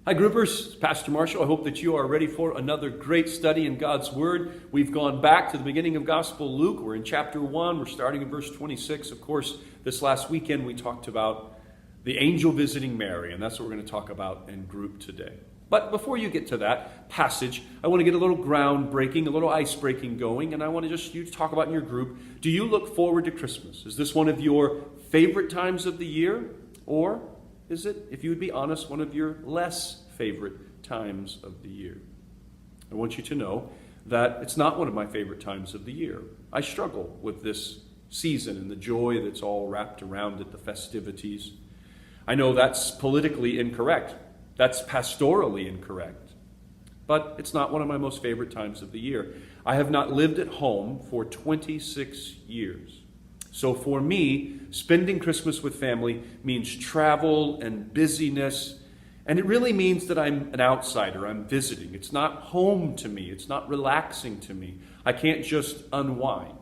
Hi groupers, it's Pastor Marshall. I hope that you are ready for another great study in God's Word. We've gone back to the beginning of Gospel Luke. We're in chapter 1. We're starting in verse 26. Of course, this last weekend we talked about the angel visiting Mary, and that's what we're going to talk about in group today. But before you get to that passage, I want to get a little ground breaking, a little ice breaking going, and I want to just you to talk about in your group, do you look forward to Christmas? Is this one of your favorite times of the year? Or is it, if you would be honest, one of your less favorite times of the year? I want you to know that it's not one of my favorite times of the year. I struggle with this season and the joy that's all wrapped around it, the festivities. I know that's politically incorrect. That's pastorally incorrect. But it's not one of my most favorite times of the year. I have not lived at home for 26 years. So for me, spending Christmas with family means travel and busyness, and it really means that I'm an outsider. I'm visiting. It's not home to me. It's not relaxing to me. I can't just unwind.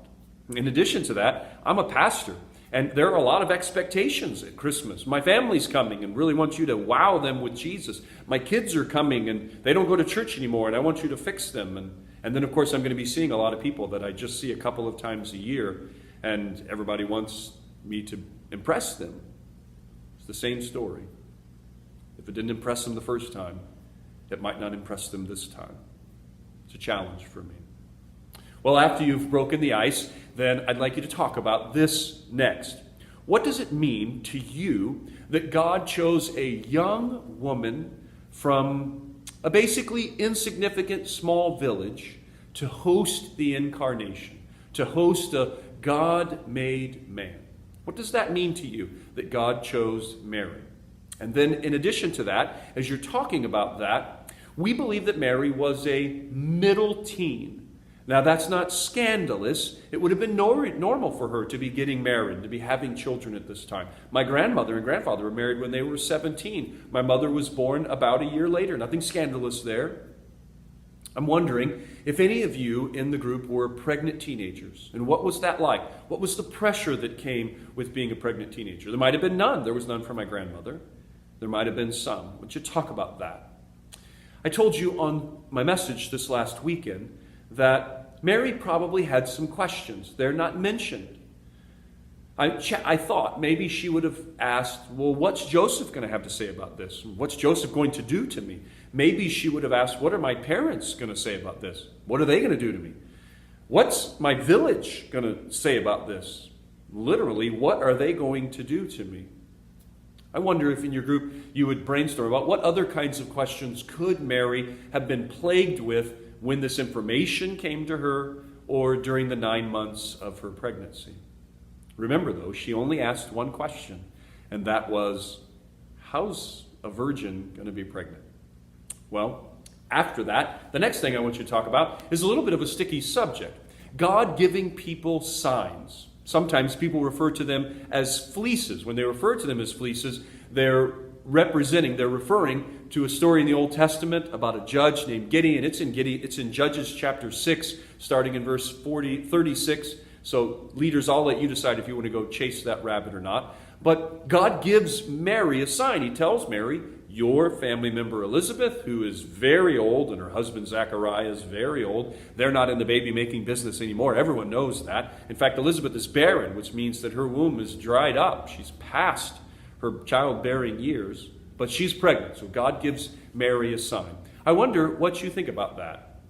In addition to that, I'm a pastor, and there are a lot of expectations at Christmas. My family's coming and really wants you to wow them with Jesus. My kids are coming and they don't go to church anymore, and I want you to fix them. And then, of course, I'm going to be seeing a lot of people that I just see a couple of times a year, and everybody wants me to impress them. It's the same story. If it didn't impress them the first time, it might not impress them this time. It's a challenge for me. Well, after you've broken the ice, then I'd like you to talk about this next. What does it mean to you that God chose a young woman from a basically insignificant small village to host the incarnation, to host a God-made man? What does that mean to you that God chose Mary? And then in addition to that, as you're talking about that, we believe that Mary was a middle teen. Now that's not scandalous. It would have been normal for her to be getting married, to be having children at this time. My grandmother and grandfather were married when they were 17. My mother was born about a year later. Nothing scandalous there. I'm wondering if any of you in the group were pregnant teenagers, and what was that like? What was the pressure that came with being a pregnant teenager? There might have been none. There was none for my grandmother. There might have been some. Would you talk about that? I told you on my message this last weekend that Mary probably had some questions. They're not mentioned. I thought maybe she would have asked, well, what's Joseph going to have to say about this? What's Joseph going to do to me? Maybe she would have asked, what are my parents going to say about this? What are they going to do to me? What's my village going to say about this? Literally, what are they going to do to me? I wonder if in your group you would brainstorm about what other kinds of questions could Mary have been plagued with when this information came to her or during the 9 months of her pregnancy. Remember, though, she only asked one question, and that was, how's a virgin going to be pregnant? Well, after that, the next thing I want you to talk about is a little bit of a sticky subject. God giving people signs. Sometimes people refer to them as fleeces. When they refer to them as fleeces, they're referring to a story in the Old Testament about a judge named Gideon. It's in Judges chapter 6, starting in verse 36. So leaders, I'll let you decide if you want to go chase that rabbit or not. But God gives Mary a sign. He tells Mary, your family member Elizabeth, who is very old, and her husband Zachariah is very old, they're not in the baby-making business anymore. Everyone knows that. In fact, Elizabeth is barren, which means that her womb is dried up. She's past her childbearing years, but she's pregnant. So God gives Mary a sign. I wonder what you think about that.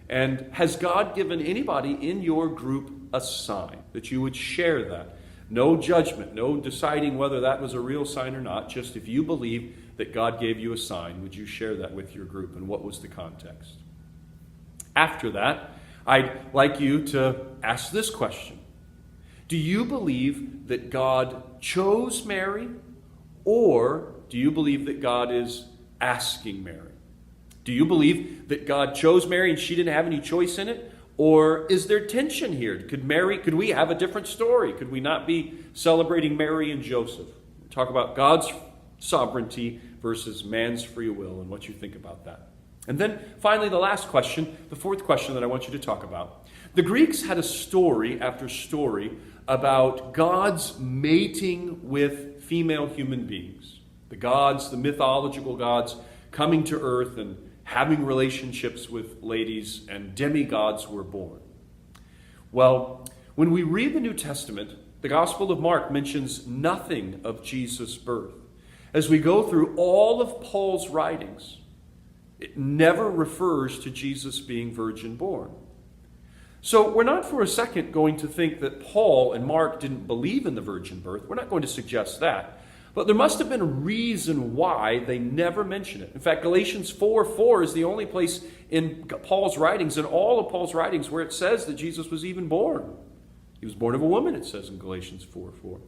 And has God given anybody in your group a sign that you would share that? No judgment, no deciding whether that was a real sign or not. Just if you believe that God gave you a sign, would you share that with your group? And what was the context? After that, I'd like you to ask this question. Do you believe that God chose Mary, or do you believe that God is asking Mary? Do you believe that God chose Mary and she didn't have any choice in it? Or is there tension here? Could we have a different story? Could we not be celebrating Mary and Joseph? Talk about God's sovereignty versus man's free will and what you think about that. And then finally, the last question, the fourth question that I want you to talk about. The Greeks had a story after story about God's mating with female human beings. The gods, the mythological gods, coming to earth and having relationships with ladies, and demigods were born. Well, when we read the New Testament, the Gospel of Mark mentions nothing of Jesus' birth. As we go through all of Paul's writings, it never refers to Jesus being virgin born. So we're not for a second going to think that Paul and Mark didn't believe in the virgin birth. We're not going to suggest that. But there must have been a reason why they never mention it. In fact, Galatians 4:4 is the only place in Paul's writings, in all of Paul's writings, where it says that Jesus was even born. He was born of a woman, it says in Galatians 4:4.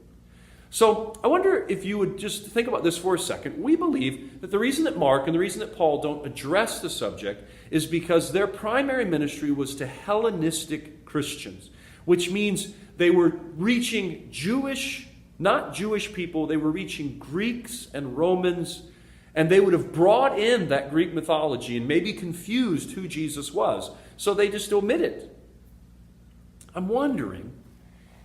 So I wonder if you would just think about this for a second. We believe that the reason that Mark and the reason that Paul don't address the subject is because their primary ministry was to Hellenistic Christians, which means they were reaching not Jewish people, they were reaching Greeks and Romans, and they would have brought in that Greek mythology and maybe confused who Jesus was. So they just omit it. I'm wondering,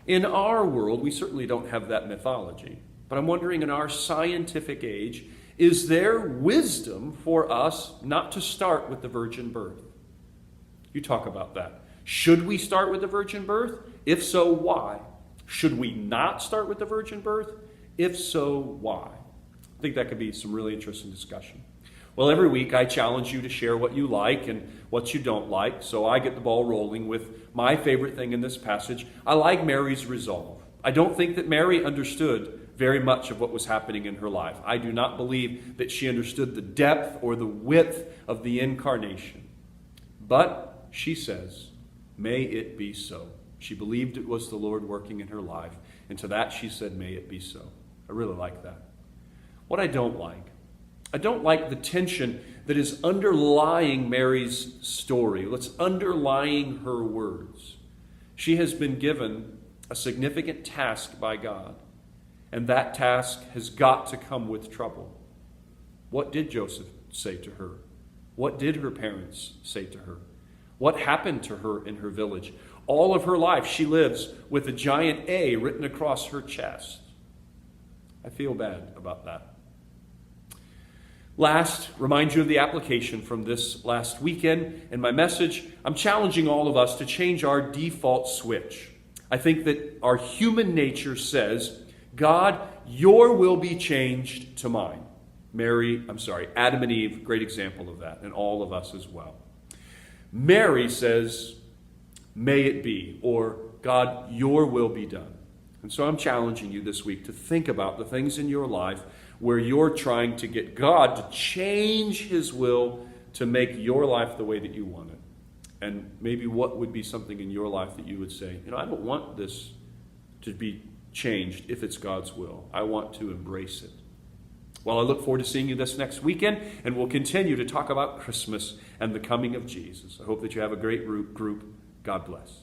in our world, we certainly don't have that mythology, but I'm wondering in our scientific age, is there wisdom for us not to start with the virgin birth? You talk about that. Should we start with the virgin birth? If so, why? Should we not start with the virgin birth? If so, why? I think that could be some really interesting discussion. Well, every week I challenge you to share what you like and what you don't like, so I get the ball rolling with my favorite thing in this passage. I like Mary's resolve. I don't think that Mary understood very much of what was happening in her life. I do not believe that she understood the depth or the width of the incarnation. But she says, may it be so. She believed it was the Lord working in her life, and to that she said, may it be so. I really like that. What I don't like the tension that is underlying Mary's story, that's underlying her words. She has been given a significant task by God, and that task has got to come with trouble. What did Joseph say to her? What did her parents say to her? What happened to her in her village? All of her life, she lives with a giant A written across her chest. I feel bad about that. Last, remind you of the application from this last weekend. In my message, I'm challenging all of us to change our default switch. I think that our human nature says, God, your will be changed to mine. Adam and Eve, great example of that, and all of us as well. Mary says, may it be, or God, your will be done. And so I'm challenging you this week to think about the things in your life where you're trying to get God to change his will to make your life the way that you want it. And maybe what would be something in your life that you would say, I don't want this to be changed if it's God's will. I want to embrace it. Well, I look forward to seeing you this next weekend, and we'll continue to talk about Christmas and the coming of Jesus. I hope that you have a great group. God bless.